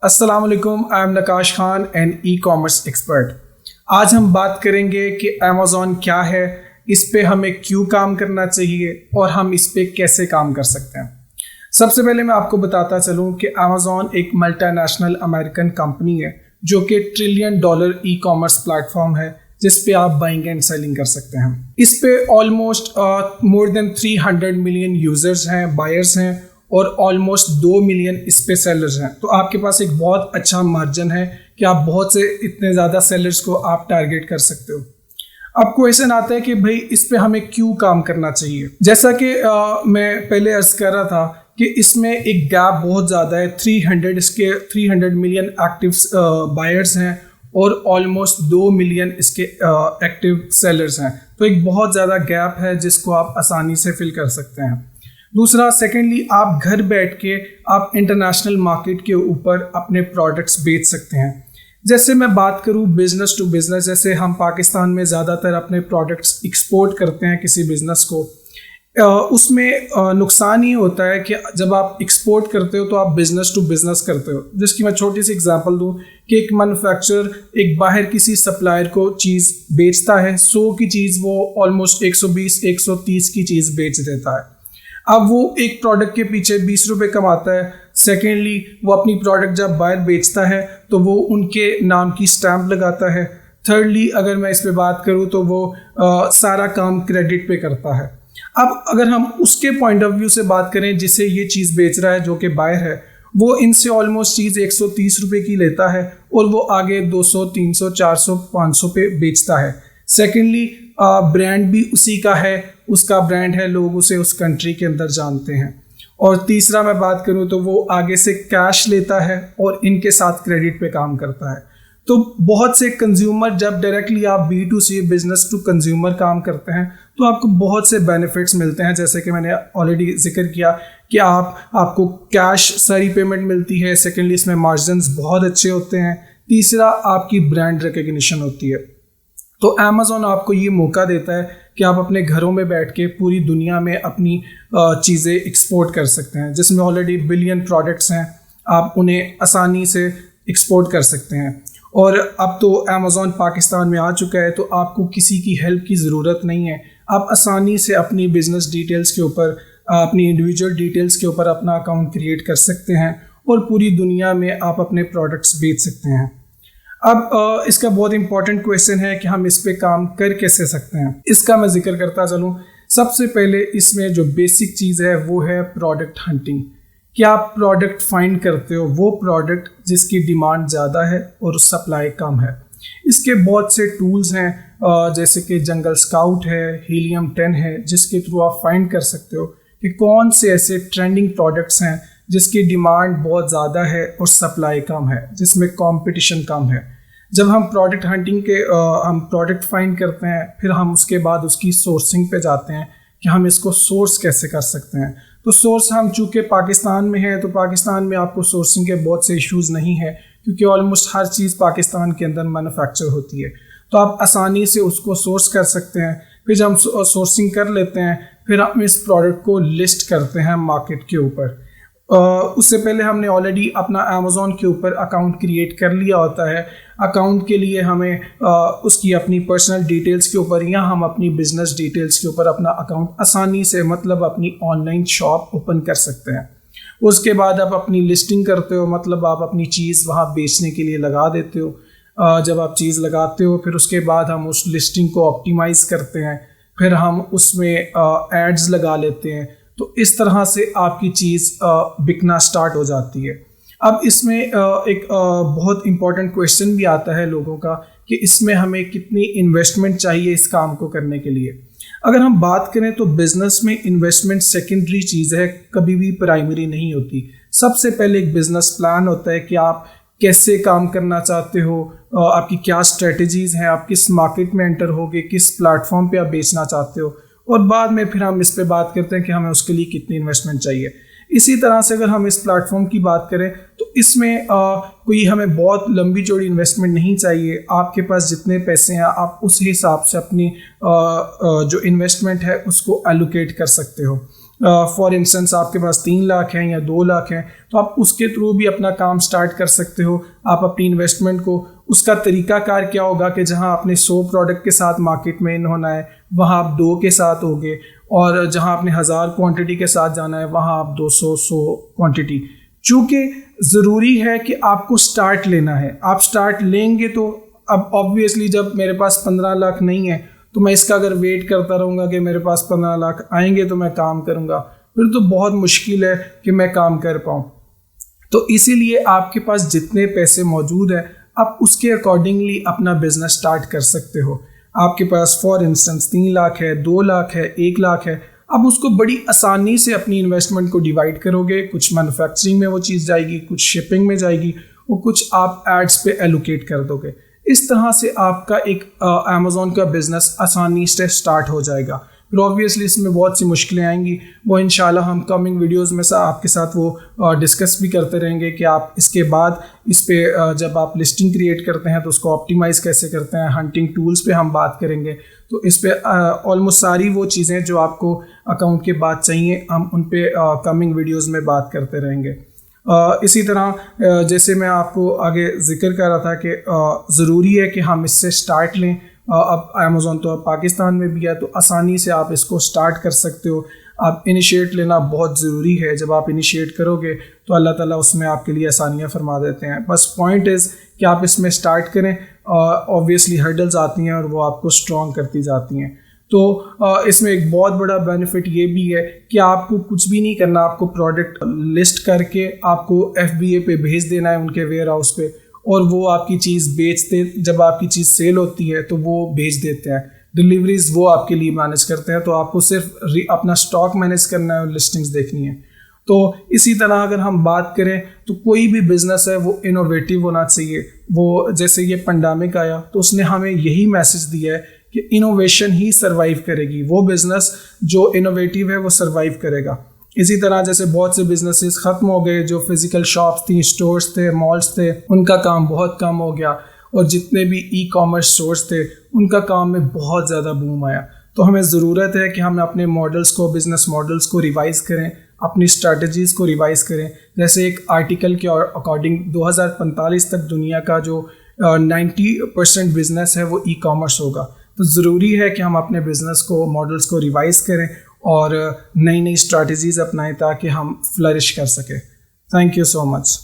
अस्सलाम वालेकुम, I am Nakash Khan and e commerce expert. आज हम बात करेंगे कि अमेज़ॉन क्या है, इस पे हमें क्यों काम करना चाहिए और हम इस पे कैसे काम कर सकते हैं। सबसे पहले मैं आपको बताता चलूँ कि अमेज़ॉन एक मल्टीनेशनल अमेरिकन कंपनी है जो कि $1 ट्रिलियन ई कॉमर्स प्लेटफॉर्म है जिस पे आप बाइंग एंड सेलिंग कर सकते हैं। इस पे almost more than 300 million users हैं, बायर्स हैं और ऑलमोस्ट 2 मिलियन इस पे सेलर्स हैं। तो आपके पास एक बहुत अच्छा मार्जिन है कि आप बहुत से इतने ज़्यादा सेलर्स को आप टारगेट कर सकते हो। अब क्वेश्चन आता है कि भाई इस पे हमें क्यों काम करना चाहिए। जैसा कि मैं पहले अर्ज कर रहा था कि इसमें एक गैप बहुत ज़्यादा है। 300 मिलियन एक्टिव बायर्स हैं और ऑलमोस्ट 2 मिलियन इसके एक्टिव सेलर्स हैं। तो एक बहुत ज़्यादा गैप है जिसको आप आसानी से फिल कर सकते हैं। दूसरा, सेकेंडली, आप घर बैठ के आप इंटरनेशनल मार्केट के ऊपर अपने प्रोडक्ट्स बेच सकते हैं। जैसे मैं बात करूं बिज़नेस टू बिज़नेस, जैसे हम पाकिस्तान में ज़्यादातर अपने प्रोडक्ट्स एक्सपोर्ट करते हैं किसी बिज़नेस को, उसमें नुकसान ये होता है कि जब आप एक्सपोर्ट करते हो तो आप बिज़नेस टू बिज़नेस करते हो। जिसकी मैं छोटी सी एग्जांपल दूं कि एक मैन्युफैक्चरर एक बाहर किसी सप्लायर को चीज़ बेचता है, 100 की चीज़ वो ऑलमोस्ट 120-130 की चीज़ बेच देता है। अब वो एक प्रोडक्ट के पीछे 20 रुपये कमाता है। सेकेंडली, वो अपनी प्रोडक्ट जब बाहर बेचता है तो वो उनके नाम की स्टैंप लगाता है। थर्डली, अगर मैं इस पे बात करूँ तो वो सारा काम क्रेडिट पे करता है। अब अगर हम उसके पॉइंट ऑफ व्यू से बात करें जिसे ये चीज़ बेच रहा है, जो कि बायर है, वो इनसे ऑलमोस्ट चीज़ 130 रुपये की लेता है और वो आगे 200, 300, 400, 500 पे बेचता है। सेकेंडली, ब्रांड भी उसी का है, उसका ब्रांड है, लोग उसे उस कंट्री के अंदर जानते हैं। और तीसरा मैं बात करूं तो वो आगे से कैश लेता है और इनके साथ क्रेडिट पे काम करता है। तो बहुत से कंज्यूमर, जब डायरेक्टली आप B2C बिजनेस टू कंज्यूमर काम करते हैं तो आपको बहुत से बेनिफिट्स मिलते हैं। जैसे कि मैंने ऑलरेडी जिक्र किया कि आपको कैश सारी पेमेंट मिलती है। सेकेंडली, इसमें मार्जिन्स बहुत अच्छे होते हैं। तीसरा, आपकी ब्रांड रिकग्निशन होती है। तो अमेज़ॉन आपको ये मौका देता है कि आप अपने घरों में बैठ के पूरी दुनिया में अपनी चीज़ें एक्सपोर्ट कर सकते हैं, जिसमें ऑलरेडी बिलियन प्रोडक्ट्स हैं, आप उन्हें आसानी से एक्सपोर्ट कर सकते हैं। और अब तो अमेज़ॉन पाकिस्तान में आ चुका है तो आपको किसी की हेल्प की ज़रूरत नहीं है। आप आसानी से अपनी बिज़नेस डिटेल्स के ऊपर, अपनी इंडिविजुअल डिटेल्स के ऊपर अपना अकाउंट क्रिएट कर सकते हैं और पूरी दुनिया में आप अपने प्रोडक्ट्स बेच सकते हैं। अब इसका बहुत इंपॉर्टेंट क्वेश्चन है कि हम इस पे काम कर कैसे सकते हैं। इसका मैं जिक्र करता चलूँ। सबसे पहले इसमें जो बेसिक चीज़ है वो है प्रोडक्ट हंटिंग। कि आप प्रोडक्ट फाइंड करते हो वो प्रोडक्ट जिसकी डिमांड ज़्यादा है और सप्लाई कम है। इसके बहुत से टूल्स हैं, जैसे कि जंगल स्काउट है, हीलियम 10 है, जिसके थ्रू आप फाइंड कर सकते हो कि कौन से ऐसे ट्रेंडिंग प्रोडक्ट्स हैं जिसकी डिमांड बहुत ज़्यादा है और सप्लाई कम है, जिसमें कंपटीशन कम है। जब हम प्रोडक्ट हंटिंग के हम प्रोडक्ट फाइंड करते हैं, फिर हम उसके बाद उसकी सोर्सिंग पे जाते हैं कि हम इसको सोर्स कैसे कर सकते हैं। तो सोर्स, हम चूँकि पाकिस्तान में हैं तो पाकिस्तान में आपको सोर्सिंग के बहुत से इश्यूज़ नहीं है, क्योंकि ऑलमोस्ट हर चीज़ पाकिस्तान के अंदर मैन्युफैक्चर होती है। तो आप आसानी से उसको सोर्स कर सकते हैं। फिर जब हम सोर्सिंग कर लेते हैं, फिर हम इस प्रोडक्ट को लिस्ट करते हैं मार्केट के ऊपर। उससे पहले हमने ऑलरेडी अपना अमेज़ॉन के ऊपर अकाउंट क्रिएट कर लिया होता है। अकाउंट के लिए हमें उसकी अपनी पर्सनल डिटेल्स के ऊपर या हम अपनी बिजनेस डिटेल्स के ऊपर अपना अकाउंट आसानी से, मतलब अपनी ऑनलाइन शॉप ओपन कर सकते हैं। उसके बाद आप अपनी लिस्टिंग करते हो, मतलब आप अपनी चीज़ वहाँ बेचने के लिए लगा देते हो। जब आप चीज़ लगाते हो, फिर उसके बाद हम उस लिस्टिंग को ऑप्टिमाइज़ करते हैं, फिर हम उसमें एड्स लगा लेते हैं। तो इस तरह से आपकी चीज़ बिकना स्टार्ट हो जाती है। अब इसमें एक बहुत इम्पॉर्टेंट क्वेश्चन भी आता है लोगों का कि इसमें हमें कितनी इन्वेस्टमेंट चाहिए इस काम को करने के लिए। अगर हम बात करें तो बिज़नेस में इन्वेस्टमेंट सेकेंडरी चीज़ है, कभी भी प्राइमरी नहीं होती। सबसे पहले एक बिज़नेस प्लान होता है कि आप कैसे काम करना चाहते हो, आपकी क्या स्ट्रेटजीज़ हैं, आप किस मार्केट में एंटर होगे, किस प्लेटफॉर्म पे आप बेचना चाहते हो, और बाद में फिर हम इस पे बात करते हैं कि हमें उसके लिए कितनी इन्वेस्टमेंट चाहिए। इसी तरह से अगर हम इस प्लेटफॉर्म की बात करें तो इसमें कोई हमें बहुत लंबी चौड़ी इन्वेस्टमेंट नहीं चाहिए। आपके पास जितने पैसे हैं आप उस हिसाब से अपनी जो इन्वेस्टमेंट है उसको एलोकेट कर सकते हो। फॉर इंस्टेंस आपके पास 3 लाख हैं या 2 लाख हैं, तो आप उसके थ्रू भी अपना काम स्टार्ट कर सकते हो। आप अपनी इन्वेस्टमेंट को, उसका तरीकाकार क्या होगा कि जहां आपने 100 प्रोडक्ट के साथ मार्केट में इन होना है वहां आप 2 के साथ होगे, और जहां आपने 1000 क्वांटिटी के साथ जाना है वहां आप 200 क्वांटिटी। चूँकि ज़रूरी है कि आपको स्टार्ट लेना है, आप स्टार्ट लेंगे तो अब ऑब्वियसली जब मेरे पास 15 लाख नहीं है तो मैं इसका अगर वेट करता रहूँगा कि मेरे पास 15 लाख आएंगे तो मैं काम करूँगा, फिर तो बहुत मुश्किल है कि मैं काम कर पाऊँ। तो इसीलिए आपके पास जितने पैसे मौजूद हैं आप उसके अकॉर्डिंगली अपना बिजनेस स्टार्ट कर सकते हो। आपके पास फॉर इंस्टेंस 3 लाख है, 2 लाख है, 1 लाख है, अब उसको बड़ी आसानी से अपनी इन्वेस्टमेंट को डिवाइड करोगे। कुछ मैन्युफैक्चरिंग में वो चीज़ जाएगी, कुछ शिपिंग में जाएगी, और कुछ आप एड्स पे एलोकेट कर दोगे। इस तरह से आपका एक अमेज़ॉन का बिज़नेस आसानी से स्टार्ट हो जाएगा। फिर ऑब्वियसली इसमें बहुत सी मुश्किलें आएंगी, वो इंशाल्लाह हम कमिंग वीडियोस में से आपके साथ वो डिस्कस भी करते रहेंगे कि आप इसके बाद इस पे जब आप लिस्टिंग क्रिएट करते हैं तो उसको ऑप्टिमाइज़ कैसे करते हैं। हंटिंग टूल्स पे हम बात करेंगे, तो इस पे ऑलमोस्ट सारी वो चीज़ें जो आपको अकाउंट के बाद चाहिए हम उन पे कमिंग वीडियोस में बात करते रहेंगे। इसी तरह जैसे मैं आपको आगे जिक्र कर रहा था कि ज़रूरी है कि हम इससे स्टार्ट लें। अब अमेज़ॉन तो अब पाकिस्तान में भी है, तो आसानी से आप इसको स्टार्ट कर सकते हो। आप इनिशिएट लेना बहुत ज़रूरी है। जब आप इनिशिएट करोगे तो अल्लाह ताला उसमें आपके लिए आसानियाँ फरमा देते हैं। बस पॉइंट इज़ कि आप इसमें स्टार्ट करें। ऑब्वियसली हर्डल्स आती हैं और वो आपको स्ट्रॉन्ग करती जाती हैं। तो इसमें एक बहुत बड़ा बेनिफिट ये भी है कि आपको कुछ भी नहीं करना, आपको प्रोडक्ट लिस्ट करके आपको FBA पे भेज देना है उनके वेयर हाउस पे, और वो आपकी चीज़ बेचते, जब आपकी चीज़ सेल होती है तो वो भेज देते हैं। डिलीवरीज वो आपके लिए मैनेज करते हैं, तो आपको सिर्फ अपना स्टॉक मैनेज करना है और लिस्टिंग्स देखनी है। तो इसी तरह अगर हम बात करें तो कोई भी बिज़नेस है वो इनोवेटिव होना चाहिए। वो जैसे ये पेंडेमिक आया तो उसने हमें यही मैसेज दिया है कि इनोवेशन ही सरवाइव करेगी। वो बिज़नेस जो इनोवेटिव है वो सरवाइव करेगा। इसी तरह जैसे बहुत से बिजनेसेस ख़त्म हो गए, जो फिज़िकल शॉप्स थी, स्टोर्स थे, मॉल्स थे, उनका काम बहुत कम हो गया, और जितने भी ई-कॉमर्स स्टोर्स थे उनका काम में बहुत ज़्यादा बूम आया। तो हमें ज़रूरत है कि हम अपने मॉडल्स को, बिज़नेस मॉडल्स को रिवाइज़ करें, अपनी स्ट्रैटेजीज़ को रिवाइज़ करें। जैसे एक आर्टिकल के अकॉर्डिंग 2045 तक दुनिया का जो 90% बिज़नेस है वो ई-कॉमर्स होगा। तो ज़रूरी है कि हम अपने बिज़नेस को, मॉडल्स को रिवाइज़ करें और नई नई स्ट्रैटेजीज़ अपनाएं ताकि हम फ्लरिश कर सकें। Thank you so much.